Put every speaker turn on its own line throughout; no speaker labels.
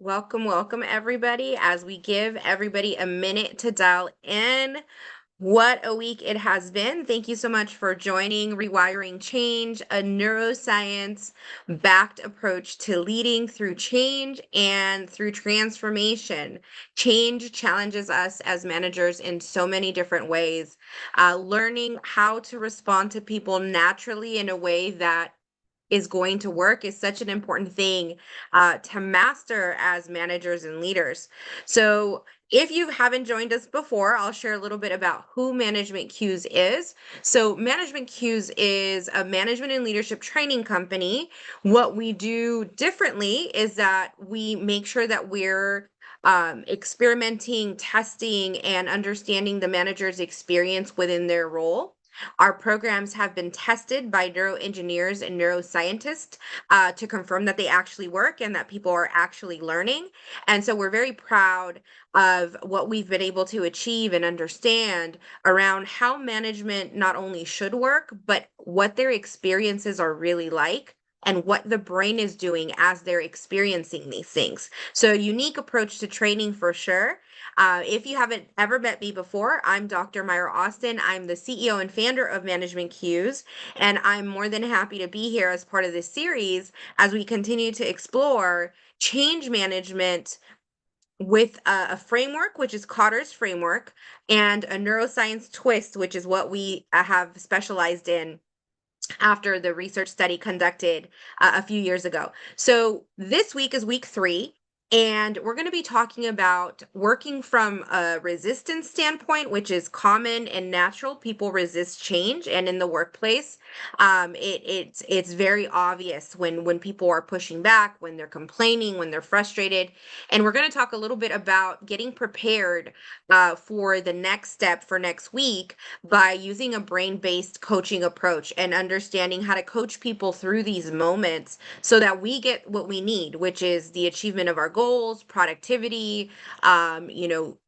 Welcome, welcome, everybody. As we give everybody a minute to dial in, what a week it has been. Thank you so much for joining Rewiring Change, a neuroscience-backed approach to leading through change and through transformation. Change challenges us as managers in so many different ways. Learning how to respond to people naturally in a way that is going to work is such an important thing to master as managers and leaders. So, if you haven't joined us before, I'll share a little bit about who Management Cues is. So, Management Cues is a management and leadership training company. What we do differently is that we make sure that we're experimenting, testing, and understanding the manager's experience within their role. Our programs have been tested by neuroengineers and neuroscientists to confirm that they actually work and that people are actually learning. And so we're very proud of what we've been able to achieve and understand around how management not only should work, but what their experiences are really like and what the brain is doing as they're experiencing these things. So, a unique approach to training for sure. If you haven't ever met me before, I'm Dr. Mayra Austin. I'm the CEO and founder of Management Cues, and I'm more than happy to be here as part of this series as we continue to explore change management with a framework, which is Kotter's framework, and a neuroscience twist, which is what we have specialized in after the research study conducted a few years ago. So this week is week 3. And we're going to be talking about working from a resistance standpoint, which is common and natural. People resist change, and in the workplace, it's very obvious when people are pushing back, when they're complaining, when they're frustrated. And we're going to talk a little bit about getting prepared for the next step for next week by using a brain-based coaching approach and understanding how to coach people through these moments so that we get what we need, which is the achievement of our goals, productivity,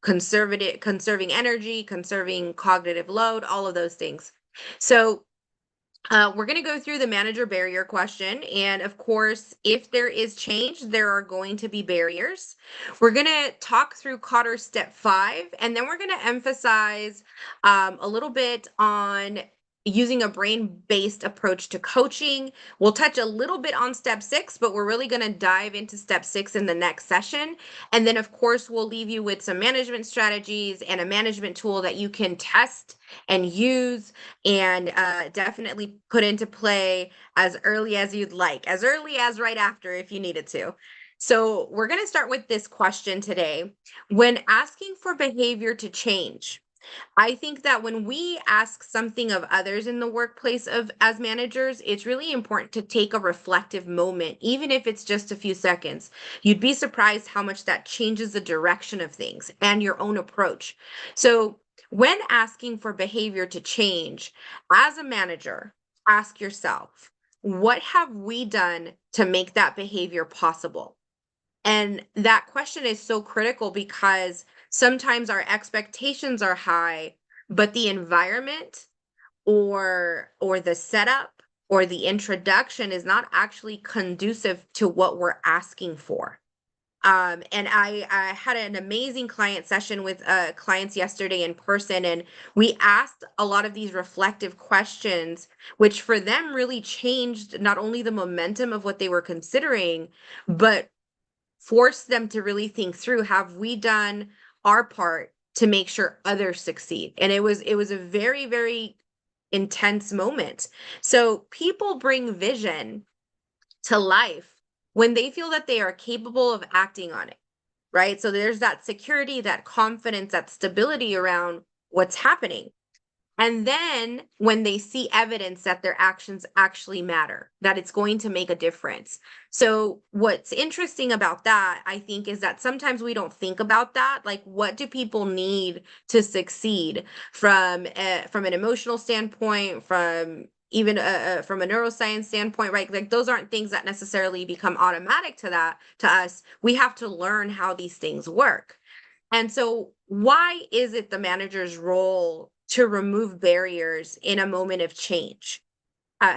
conserving energy, conserving cognitive load, all of those things. So we're going to go through the manager barrier question. And of course, if there is change, there are going to be barriers. We're going to talk through Kotter's step 5, and then we're going to emphasize a little bit on using a brain-based approach to coaching. We'll touch a little bit on step 6, but we're really going to dive into step 6 in the next session. And then, of course, we'll leave you with some management strategies and a management tool that you can test and use and definitely put into play as early as you'd like, as early as right after if you needed to. So, we're going to start with this question today. When asking for behavior to change, I think that when we ask something of others in the workplace of as managers, it's really important to take a reflective moment, even if it's just a few seconds. You'd be surprised how much that changes the direction of things and your own approach. So, when asking for behavior to change, as a manager, ask yourself, what have we done to make that behavior possible? And that question is so critical because sometimes our expectations are high, but the environment or the setup or the introduction is not actually conducive to what we're asking for. And I had an amazing client session with clients yesterday in person, and we asked a lot of these reflective questions, which for them really changed not only the momentum of what they were considering, but force them to really think through, have we done our part to make sure others succeed? And it was a very, very intense moment. So people bring vision to life when they feel that they are capable of acting on it, right? So there's that security, that confidence, that stability around what's happening. And then when they see evidence that their actions actually matter, that it's going to make a difference. So what's interesting about that, I think, is that sometimes we don't think about that. Like, what do people need to succeed from an emotional standpoint, from even from a neuroscience standpoint, right? Like, those aren't things that necessarily become automatic to us. We have to learn how these things work. And so, why is it the manager's role to remove barriers in a moment of change?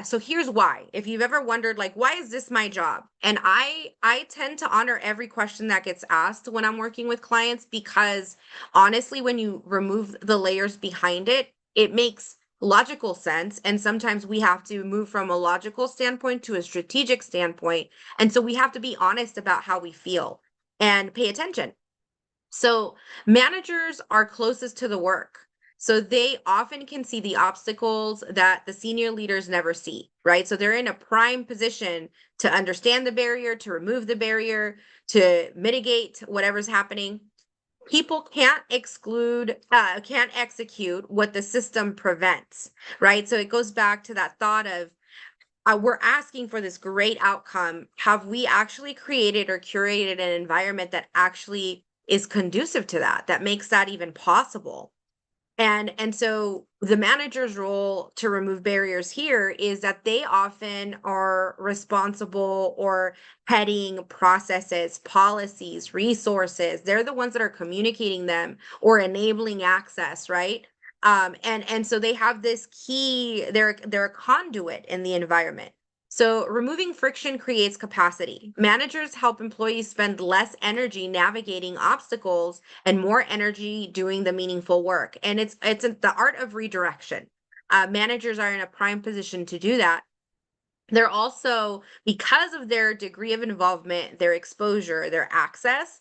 So here's why. If you've ever wondered, like, why is this my job? And I tend to honor every question that gets asked when I'm working with clients, because honestly, when you remove the layers behind it, it makes logical sense. And sometimes we have to move from a logical standpoint to a strategic standpoint. And so we have to be honest about how we feel and pay attention. So managers are closest to the work. So they often can see the obstacles that the senior leaders never see, right? So they're in a prime position to understand the barrier, to remove the barrier, to mitigate whatever's happening. People can't execute what the system prevents, right? So it goes back to that thought of, we're asking for this great outcome. Have we actually created or curated an environment that actually is conducive to that, that makes that even possible? And so the manager's role to remove barriers here is that they often are responsible or heading processes, policies, resources. They're the ones that are communicating them or enabling access, right? And so they have this key, they're a conduit in the environment. So removing friction creates capacity. Managers help employees spend less energy navigating obstacles and more energy doing the meaningful work. And it's the art of redirection. Managers are in a prime position to do that. They're also, because of their degree of involvement, their exposure, their access,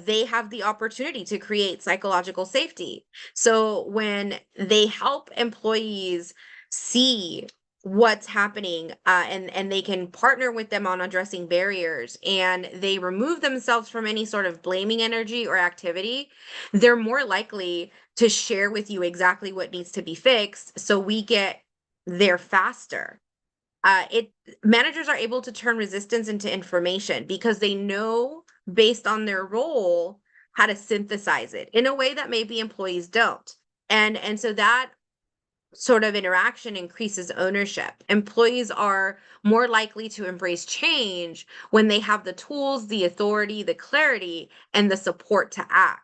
they have the opportunity to create psychological safety. So when they help employees see what's happening, and they can partner with them on addressing barriers, and they remove themselves from any sort of blaming energy or activity, they're more likely to share with you exactly what needs to be fixed so we get there faster. It Managers are able to turn resistance into information because they know, based on their role, how to synthesize it in a way that maybe employees don't. And so that sort of interaction increases ownership. Employees are more likely to embrace change when they have the tools, the authority, the clarity, and the support to act.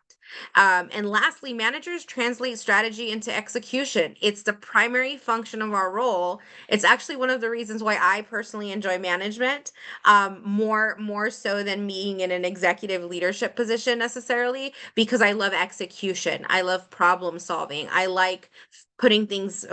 And lastly, managers translate strategy into execution. It's the primary function of our role. It's actually one of the reasons why I personally enjoy management, more so than being in an executive leadership position necessarily, because I love execution. I love problem solving. I like pulling things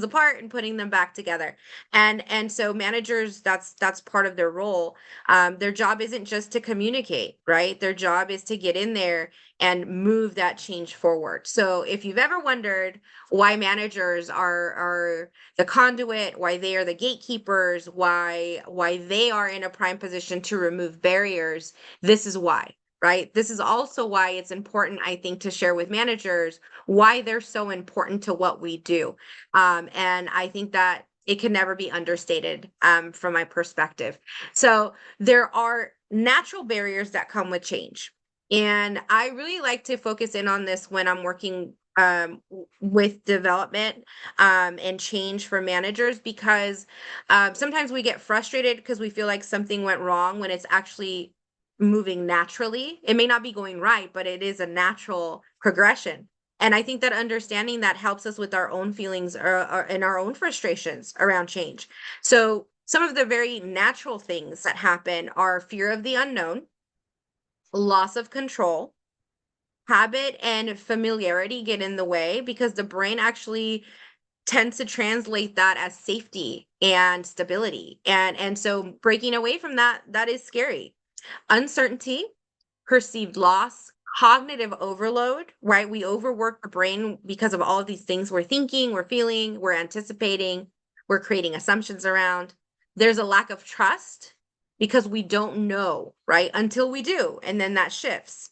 apart and putting them back together. And so managers, that's part of their role. Their job isn't just to communicate, right? Their job is to get in there and move that change forward. So if you've ever wondered why managers are the conduit, why they are the gatekeepers, why they are in a prime position to remove barriers, this is why. Right. This is also why it's important, I think, to share with managers why they're so important to what we do. And I think that it can never be understated, from my perspective. So there are natural barriers that come with change. And I really like to focus in on this when I'm working, with development, and change for managers, because sometimes we get frustrated because we feel like something went wrong when it's actually moving naturally. It may not be going right, but it is a natural progression. And I think that understanding that helps us with our own feelings, and our own frustrations around change. So some of the very natural things that happen are fear of the unknown, loss of control, habit and familiarity get in the way because the brain actually tends to translate that as safety and stability. And so breaking away from that is scary. Uncertainty, perceived loss, cognitive overload, right? We overwork the brain because of all of these things we're thinking, we're feeling, we're anticipating, we're creating assumptions around. There's a lack of trust because we don't know, right? Until we do. And then that shifts.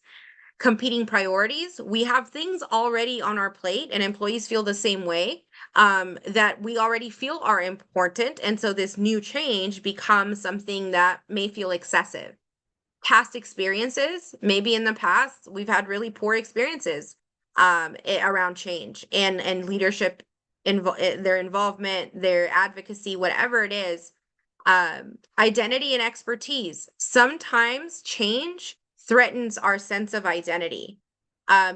Competing priorities. We have things already on our plate, and employees feel the same way, that we already feel are important. And so this new change becomes something that may feel excessive. Past experiences, maybe in the past we've had really poor experiences, around change and leadership, their involvement, their advocacy, whatever it is. Identity and expertise. Sometimes change threatens our sense of identity.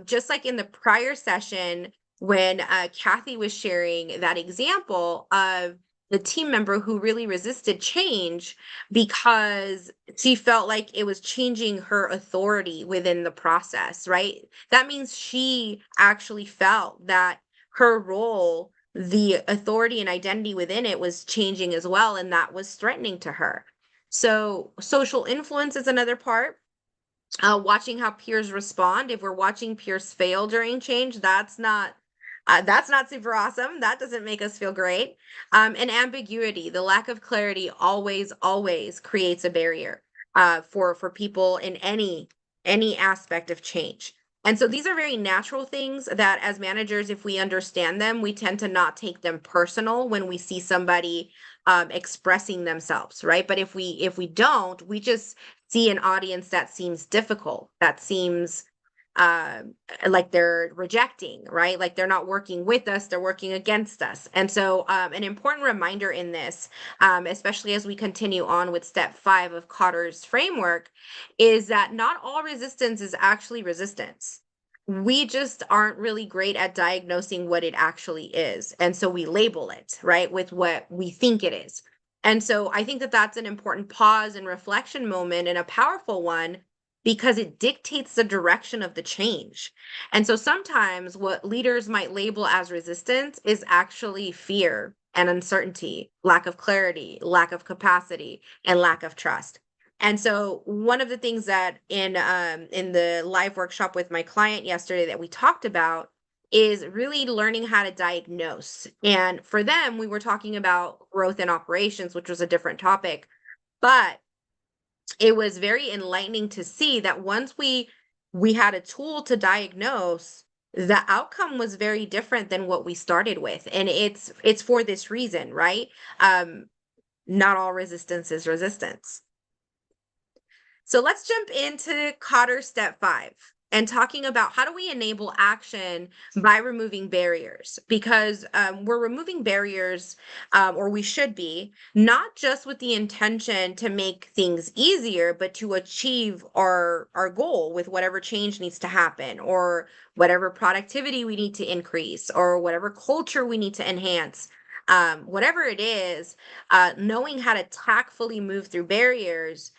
Just like in the prior session when Kathy was sharing that example of the team member who really resisted change because she felt like it was changing her authority within the process, right? That means she actually felt that her role, the authority and identity within it, was changing as well, and that was threatening to her. So social influence is another part. Watching how peers respond. If we're watching peers fail during change, that's not super awesome. That doesn't make us feel great. And ambiguity, the lack of clarity, always creates a barrier for people in any aspect of change. And so these are very natural things that, as managers, if we understand them, we tend to not take them personal when we see somebody expressing themselves, right? But if we don't, we just see an audience that seems difficult, that seems uh, like they're rejecting, right? Like they're not working with us, they're working against us. And so an important reminder in this, especially as we continue on with step 5 of Kotter's framework, is that not all resistance is actually resistance. We just aren't really great at diagnosing what it actually is. And so we label it, right, with what we think it is. And so I think that that's an important pause and reflection moment, and a powerful one, because it dictates the direction of the change. And so sometimes what leaders might label as resistance is actually fear and uncertainty, lack of clarity, lack of capacity, and lack of trust. And so one of the things that in the live workshop with my client yesterday that we talked about is really learning how to diagnose. And for them, we were talking about growth and operations, which was a different topic. But it was very enlightening to see that once we had a tool to diagnose, the outcome was very different than what we started with. And it's for this reason, right? Not all resistance is resistance. So let's jump into Kotter step 5 and talking about how do we enable action by removing barriers, because we're removing barriers, or we should be, not just with the intention to make things easier, but to achieve our goal with whatever change needs to happen, or whatever productivity we need to increase, or whatever culture we need to enhance. Whatever it is, knowing how to tactfully move through barriers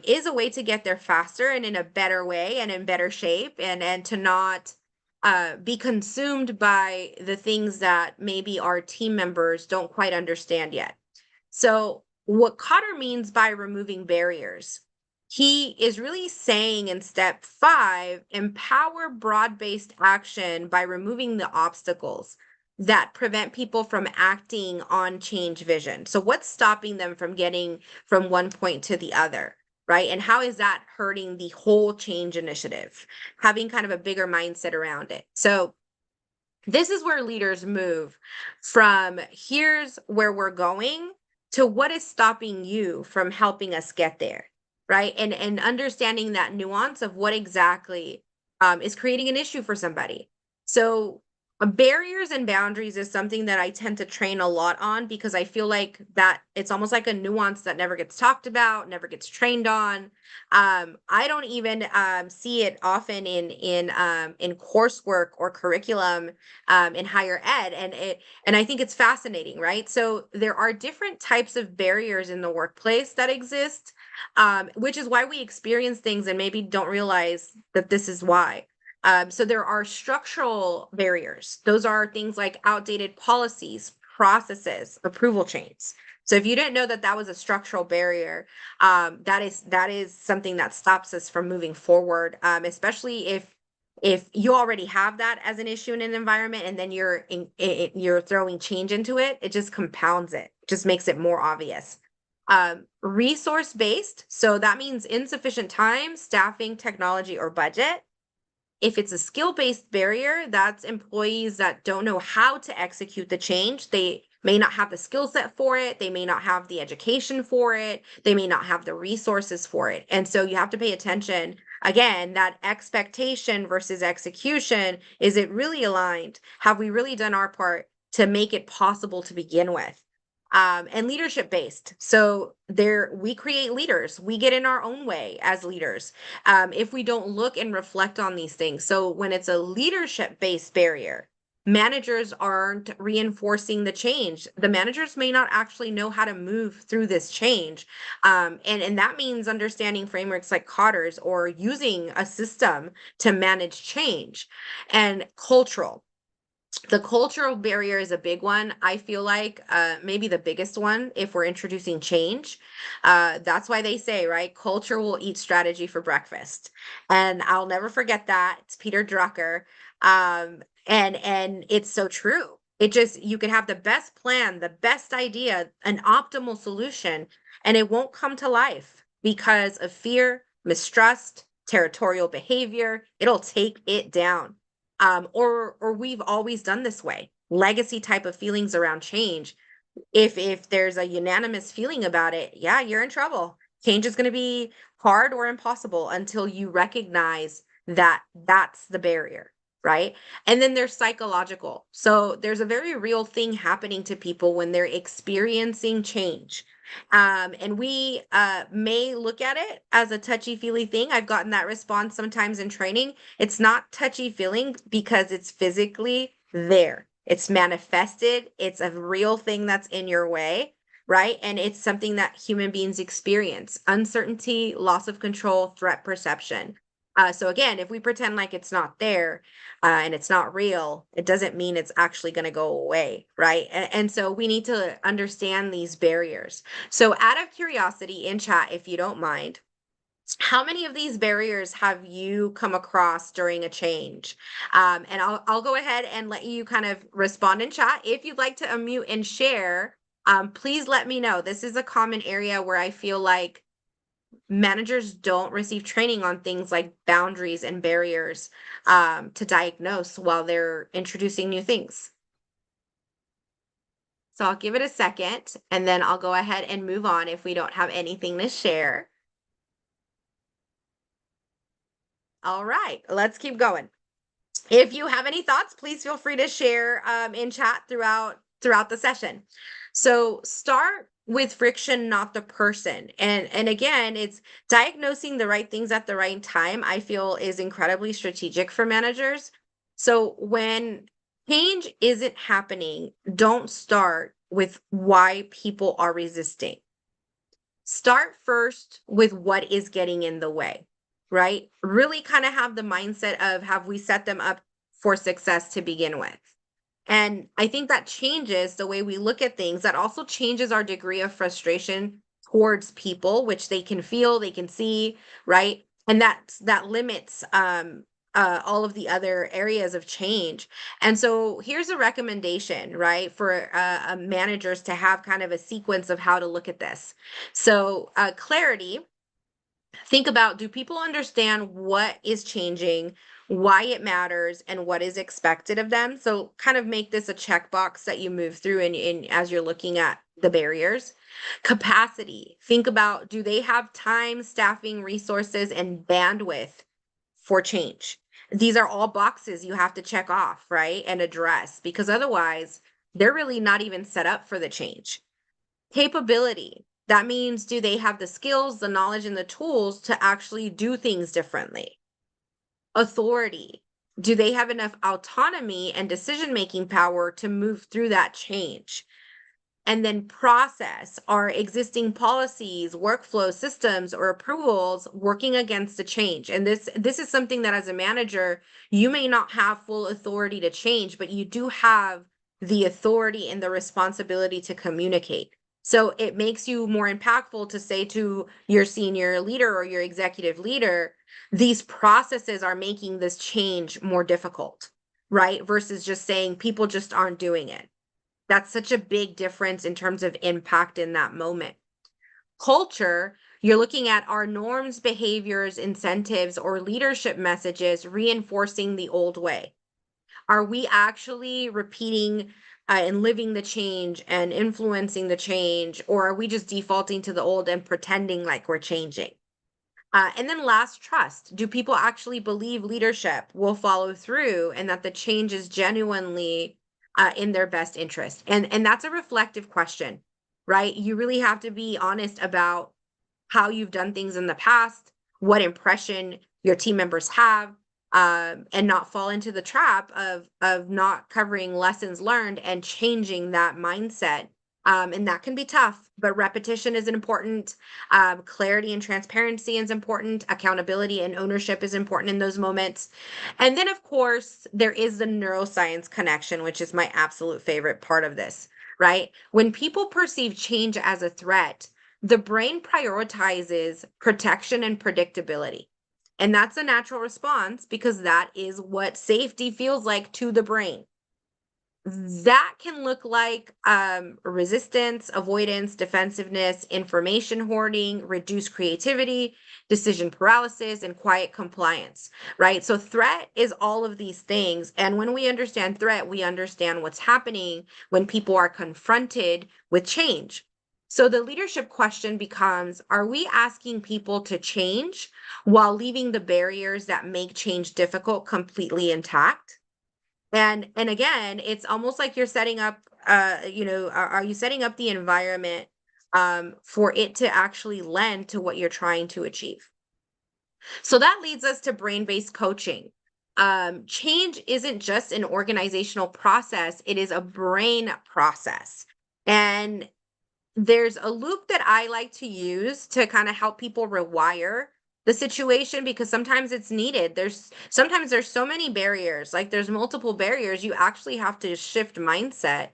is a way to get there faster and in a better way and in better shape, and to not be consumed by the things that maybe our team members don't quite understand yet. So what Cotter means by removing barriers, he is really saying in step 5, empower broad-based action by removing the obstacles that prevent people from acting on change vision. So what's stopping them from getting from one point to the other, right? And how is that hurting the whole change initiative? Having kind of a bigger mindset around it. So this is where leaders move from here's where we're going to what is stopping you from helping us get there, right? And understanding that nuance of what exactly is creating an issue for somebody. So barriers and boundaries is something that I tend to train a lot on, because I feel like that it's almost like a nuance that never gets talked about, never gets trained on. I don't even see it often in coursework or curriculum in higher ed, and I think it's fascinating, right? So there are different types of barriers in the workplace that exist, which is why we experience things and maybe don't realize that this is why. So there are structural barriers. Those are things like outdated policies, processes, approval chains. So if you didn't know that that was a structural barrier, that is something that stops us from moving forward, especially if you already have that as an issue in an environment, and then you're throwing change into it, it just compounds it, just makes it more obvious. Resource based, so that means insufficient time, staffing, technology, or budget. If it's a skill-based barrier, that's employees that don't know how to execute the change. They may not have the skill set for it. They may not have the education for it. They may not have the resources for it. And so you have to pay attention, again, that expectation versus execution. Is it really aligned? Have we really done our part to make it possible to begin with? And leadership based. So we create leaders. We get in our own way as leaders if we don't look and reflect on these things. So when it's a leadership based barrier, managers aren't reinforcing the change. The managers may not actually know how to move through this change. And that means understanding frameworks like Kotter's or using a system to manage change. And the cultural barrier is a big one. I feel like maybe the biggest one if we're introducing change. That's why they say, right, culture will eat strategy for breakfast. And I'll never forget that. It's Peter Drucker. And it's so true. It just, you can have the best plan, the best idea, an optimal solution, and it won't come to life because of fear, mistrust, territorial behavior. It'll take it down. Or we've always done this way. Legacy type of feelings around change. If there's a unanimous feeling about it, yeah, you're in trouble. Change is going to be hard or impossible until you recognize that that's the barrier, right? And then there's psychological. So there's a very real thing happening to people when they're experiencing change. And we may look at it as a touchy-feely thing. I've gotten that response sometimes in training. It's not touchy-feeling because it's physically there. It's manifested. It's a real thing that's in your way, right? And it's something that human beings experience. Uncertainty, loss of control, threat perception. So again, if we pretend like it's not there and it's not real, it doesn't mean it's actually going to go away, right? And so we need to understand these barriers. So out of curiosity in chat, if you don't mind, how many of these barriers have you come across during a change? And I'll go ahead and let you kind of respond in chat. If you'd like to unmute and share, please let me know. This is a common area where I feel like managers don't receive training on things like boundaries and barriers to diagnose while they're introducing new things. So I'll give it a second and then I'll go ahead and move on if we don't have anything to share. All right, let's keep going. If you have any thoughts, please feel free to share in chat throughout the session. So start with friction, not the person. And again, it's diagnosing the right things at the right time, I feel is incredibly strategic for managers. So when change isn't happening, don't start with why people are resisting. Start first with what is getting in the way, right? Really kind of have the mindset of, have we set them up for success to begin with? And I think that changes the way we look at things. That also changes our degree of frustration towards people, which they can feel, they can see, right? And that limits all of the other areas of change. And so here's a recommendation, right, for managers to have kind of a sequence of how to look at this. So clarity. Think about, do people understand what is changing, why it matters, and what is expected of them? So kind of make this a checkbox that you move through in as you're looking at the barriers. Capacity. Think about, do they have time, staffing, resources, and bandwidth for change? These are all boxes you have to check off, right, and address, because otherwise they're really not even set up for the change. Capability. That means, do they have the skills, the knowledge, and the tools to actually do things differently? Authority. Do they have enough autonomy and decision-making power to move through that change? And then process. Are existing policies, workflow systems, or approvals working against the change? And this is something that as a manager, you may not have full authority to change, but you do have the authority and the responsibility to communicate. So it makes you more impactful to say to your senior leader or your executive leader, these processes are making this change more difficult, right? Versus just saying people just aren't doing it. That's such a big difference in terms of impact in that moment. Culture, you're looking at, our norms, behaviors, incentives, or leadership messages reinforcing the old way. Are we actually repeating and living the change and influencing the change, or are we just defaulting to the old and pretending like we're changing? And then last, trust. Do people actually believe leadership will follow through and that the change is genuinely in their best interest? And that's a reflective question, right? You really have to be honest about how you've done things in the past, what impression your team members have, and not fall into the trap of not covering lessons learned and changing that mindset. And that can be tough, but repetition is important. Clarity and transparency is important. Accountability and ownership is important in those moments. And then, of course, there is the neuroscience connection, which is my absolute favorite part of this, right? When people perceive change as a threat, the brain prioritizes protection and predictability. And that's a natural response because that is what safety feels like to the brain. That can look like resistance, avoidance, defensiveness, information hoarding, reduced creativity, decision paralysis, and quiet compliance, right? So, threat is all of these things. And when we understand threat, we understand what's happening when people are confronted with change. So, the leadership question becomes, are we asking people to change while leaving the barriers that make change difficult completely intact? And again, it's almost like you're setting up, are you setting up the environment for it to actually lend to what you're trying to achieve? So that leads us to brain-based coaching. Change isn't just an organizational process, it is a brain process. And there's a loop that I like to use to kind of help people rewire the situation because sometimes it's needed. Sometimes there's so many barriers, like there's multiple barriers. You actually have to shift mindset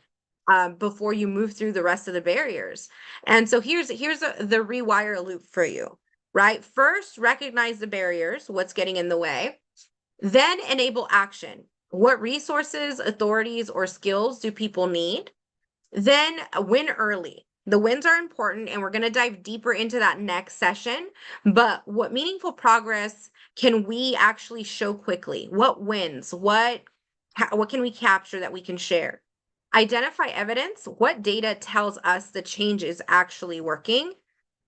before you move through the rest of the barriers. And so the rewire loop for you, right? First, recognize the barriers, what's getting in the way, then enable action. What resources, authorities, or skills do people need? Then win early. The wins are important, and we're going to dive deeper into that next session. But what meaningful progress can we actually show quickly? What wins? What can we capture that we can share? Identify evidence. What data tells us the change is actually working?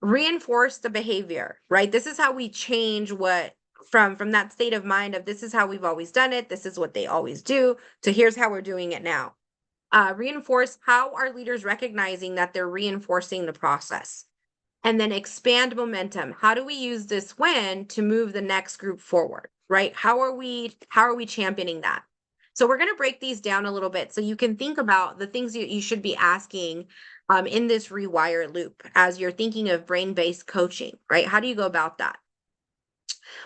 Reinforce the behavior, right? This is how we change what from that state of mind of this is how we've always done it. This is what they always do. So here's how we're doing it now. Reinforce, how are leaders recognizing that they're reinforcing the process? And then expand momentum. How do we use this win to move the next group forward, right? How are we championing that? So we're going to break these down a little bit so you can think about the things you should be asking in this rewire loop as you're thinking of brain-based coaching, right? How do you go about that?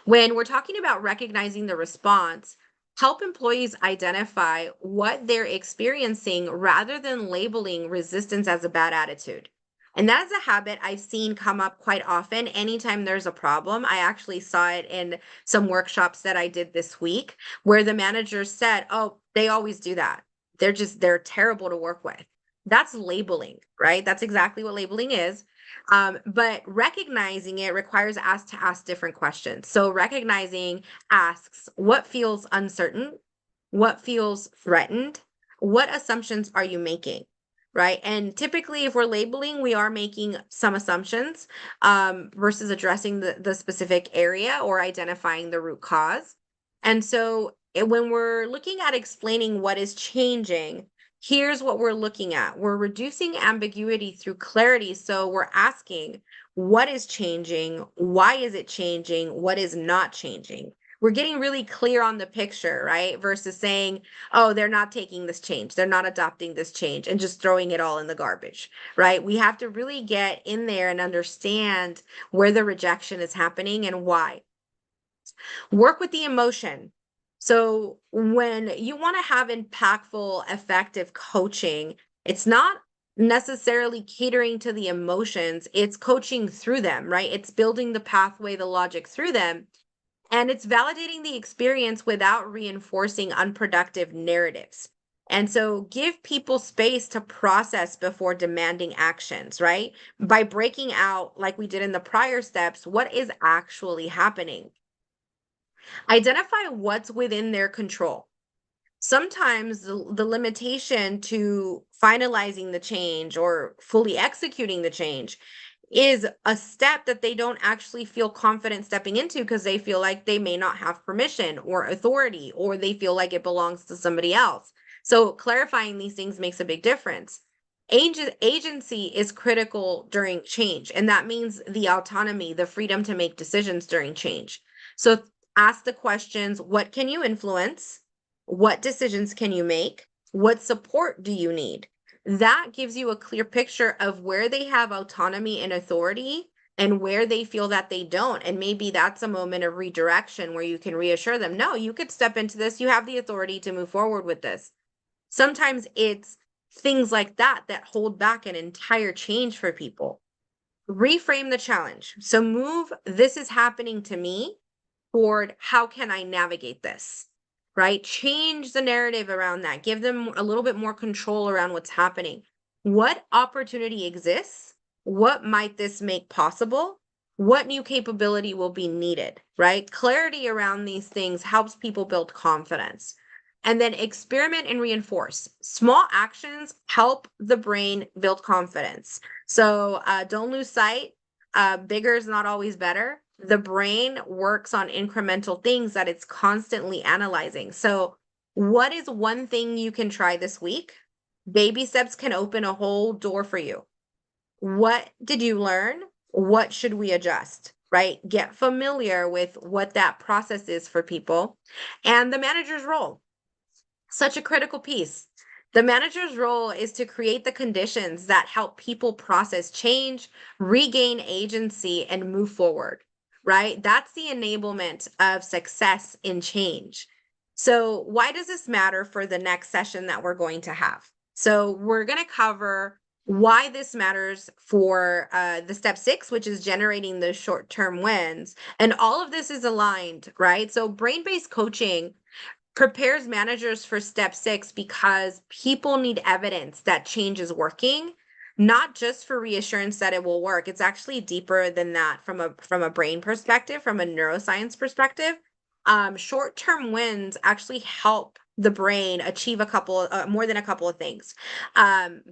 When we're talking about recognizing the response, help employees identify what they're experiencing rather than labeling resistance as a bad attitude. And that is a habit I've seen come up quite often. Anytime there's a problem, I actually saw it in some workshops that I did this week where the manager said, oh, they always do that. They're terrible to work with. That's labeling, right? That's exactly what labeling is. But recognizing it requires us to ask different questions. So recognizing asks, what feels uncertain? What feels threatened? What assumptions are you making? Right. And typically, if we're labeling, we are making some assumptions versus addressing the specific area or identifying the root cause. And so when we're looking at explaining what is changing, here's what we're looking at. We're reducing ambiguity through clarity. So we're asking, what is changing? Why is it changing? What is not changing? We're getting really clear on the picture, right? Versus saying, oh, they're not taking this change. They're not adopting this change and just throwing it all in the garbage, right? We have to really get in there and understand where the rejection is happening and why. Work with the emotion. So when you want to have impactful, effective coaching, it's not necessarily catering to the emotions, it's coaching through them, right? It's building the pathway, the logic through them. And it's validating the experience without reinforcing unproductive narratives. And so give people space to process before demanding actions, right? By breaking out, like we did in the prior steps, what is actually happening. Identify what's within their control. Sometimes the limitation to finalizing the change or fully executing the change is a step that they don't actually feel confident stepping into because they feel like they may not have permission or authority, or they feel like it belongs to somebody else. So clarifying these things makes a big difference. Agency is critical during change, and that means the autonomy, the freedom to make decisions during change. So Ask the questions, what can you influence? What decisions can you make? What support do you need? That gives you a clear picture of where they have autonomy and authority and where they feel that they don't. And maybe that's a moment of redirection where you can reassure them, no, you could step into this. You have the authority to move forward with this. Sometimes it's things like that that hold back an entire change for people. Reframe the challenge. So move, this is happening to me, toward how can I navigate this, right? Change the narrative around that. Give them a little bit more control around what's happening. What opportunity exists? What might this make possible? What new capability will be needed, right? Clarity around these things helps people build confidence. And then experiment and reinforce. Small actions help the brain build confidence. So don't lose sight. Bigger is not always better. The brain works on incremental things that it's constantly analyzing. So, what is one thing you can try this week? Baby steps can open a whole door for you. What did you learn? What should we adjust? Right? Get familiar with what that process is for people. And the manager's role, such a critical piece. The manager's role is to create the conditions that help people process change, regain agency, and move forward, right? That's the enablement of success in change. So, why does this matter for the next session that we're going to have? So, we're going to cover why this matters for the step 6, which is generating those short-term wins. And all of this is aligned, right? So, brain-based coaching prepares managers for step 6 because people need evidence that change is working, not just for reassurance that it will work. It's actually deeper than that from a brain perspective, from a neuroscience perspective. Short-term wins actually help the brain achieve a couple more than a couple of things.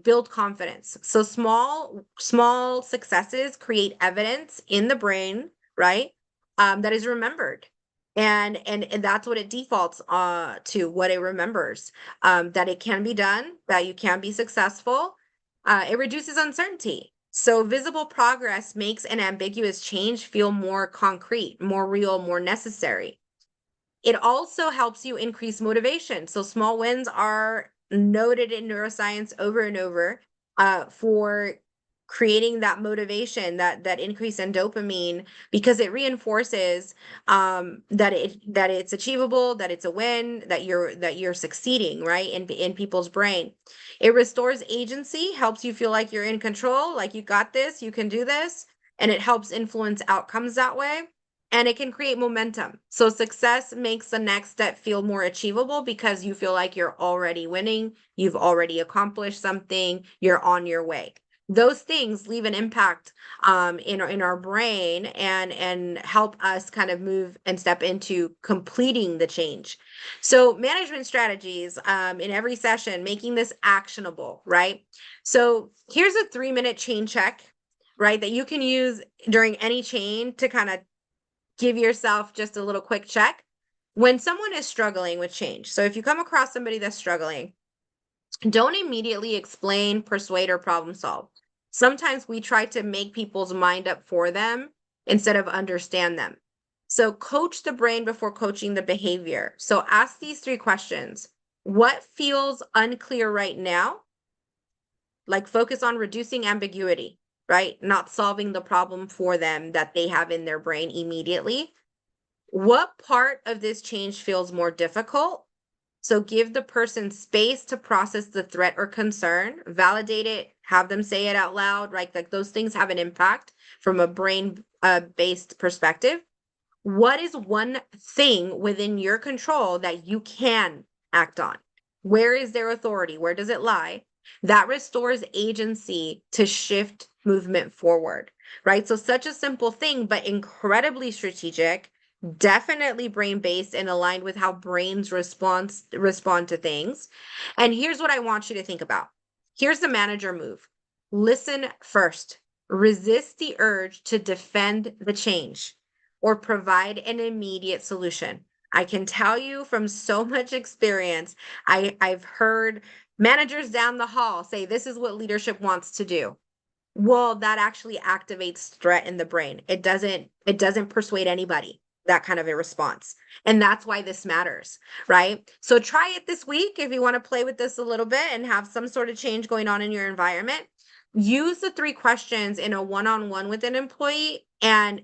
Build confidence. So small successes create evidence in the brain, right? That is remembered. And that's what it defaults to, what it remembers, that it can be done, that you can be successful. It reduces uncertainty. So visible progress makes an ambiguous change feel more concrete, more real, more necessary. It also helps you increase motivation. So small wins are noted in neuroscience over and over for creating that motivation, that increase in dopamine, because it reinforces that it's achievable, that it's a win, that you're succeeding, right, in people's brain. It restores agency, helps you feel like you're in control, like you got this, you can do this, and it helps influence outcomes that way. And it can create momentum. So success makes the next step feel more achievable because you feel like you're already winning, you've already accomplished something, you're on your way. Those things leave an impact in our brain and help us kind of move and step into completing the change. So management strategies in every session, making this actionable, right? So here's a 3-minute chain check, right, that you can use during any chain to kind of give yourself just a little quick check. When someone is struggling with change, so if you come across somebody that's struggling, don't immediately explain, persuade, or problem solve. Sometimes we try to make people's mind up for them instead of understand them. So coach the brain before coaching the behavior. So ask these 3 questions. What feels unclear right now? Like focus on reducing ambiguity, right? Not solving the problem for them that they have in their brain immediately. What part of this change feels more difficult? So give the person space to process the threat or concern, validate it, have them say it out loud, right? Like those things have an impact from a brain based perspective. What is one thing within your control that you can act on? Where is their authority? Where does it lie? That restores agency to shift movement forward, right? So such a simple thing, but incredibly strategic, definitely brain-based and aligned with how brains respond to things. And here's what I want you to think about. Here's the manager move. Listen first. Resist the urge to defend the change or provide an immediate solution. I can tell you from so much experience, I've heard managers down the hall say, this is what leadership wants to do. Well, that actually activates threat in the brain. It doesn't persuade anybody. that kind of a response. And that's why this matters, right? So try it this week if you want to play with this a little bit and have some sort of change going on in your environment. Use the 3 questions in a one-on-one with an employee and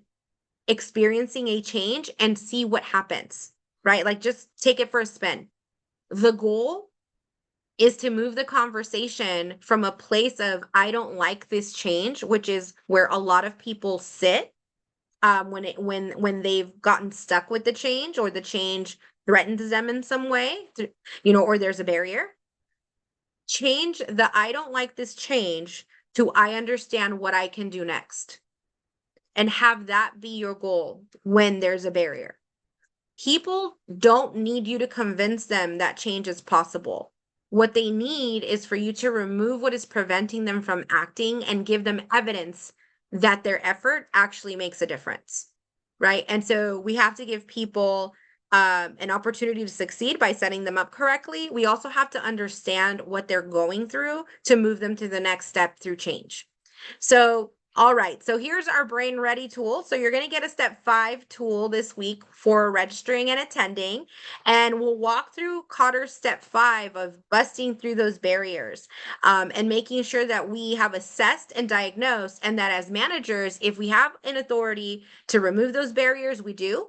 experiencing a change and see what happens, right? Like just take it for a spin. The goal is to move the conversation from a place of I don't like this change, which is where a lot of people sit when they've gotten stuck with the change or the change threatens them in some way, or there's a barrier. Change the I don't like this change to I understand what I can do next, and have that be your goal when there's a barrier. People don't need you to convince them that change is possible. What they need is for you to remove what is preventing them from acting and give them evidence that their effort actually makes a difference, right? And so we have to give people an opportunity to succeed by setting them up correctly. We also have to understand what they're going through to move them to the next step through change. So all right, so here's our Brain Ready tool. So you're going to get a step 5 tool this week for registering and attending. And we'll walk through Kotter's step 5 of busting through those barriers and making sure that we have assessed and diagnosed, and that as managers, if we have an authority to remove those barriers, we do.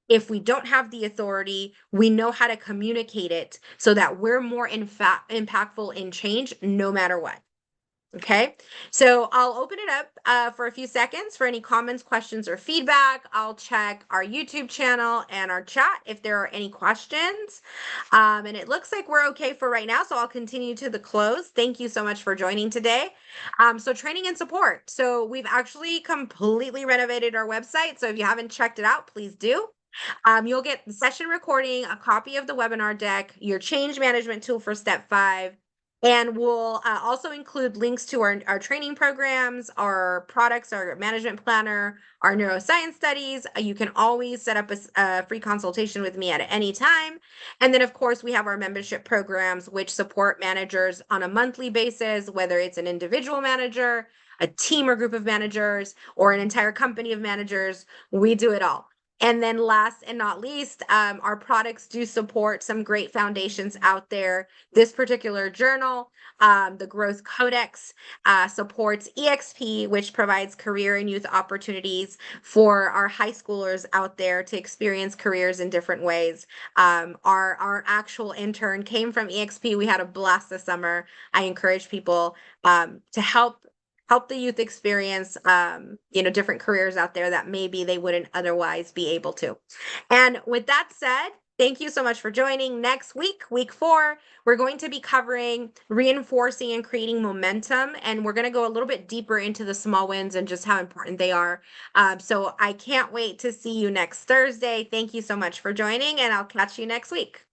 If we don't have the authority, we know how to communicate it so that we're more impactful in change no matter what. Okay, so I'll open it up for a few seconds for any comments, questions, or feedback. I'll check our YouTube channel and our chat if there are any questions. And it looks like we're okay for right now, so I'll continue to the close. Thank you so much for joining today. So training and support. So we've actually completely renovated our website. So if you haven't checked it out, please do. You'll get the session recording, a copy of the webinar deck, your change management tool for step 5, and we'll also include links to our training programs, our products, our management planner, our neuroscience studies. You can always set up a free consultation with me at any time. And then, of course, we have our membership programs, which support managers on a monthly basis, whether it's an individual manager, a team or group of managers, or an entire company of managers. We do it all. And then last and not least, our products do support some great foundations out there. This particular journal, the Growth Codex, supports EXP, which provides career and youth opportunities for our high schoolers out there to experience careers in different ways. Our actual intern came from EXP. We had a blast this summer. I encourage people to help the youth experience, different careers out there that maybe they wouldn't otherwise be able to. And with that said, thank you so much for joining. Next week, week 4, we're going to be covering reinforcing and creating momentum. And we're going to go a little bit deeper into the small wins and just how important they are. So I can't wait to see you next Thursday. Thank you so much for joining, and I'll catch you next week.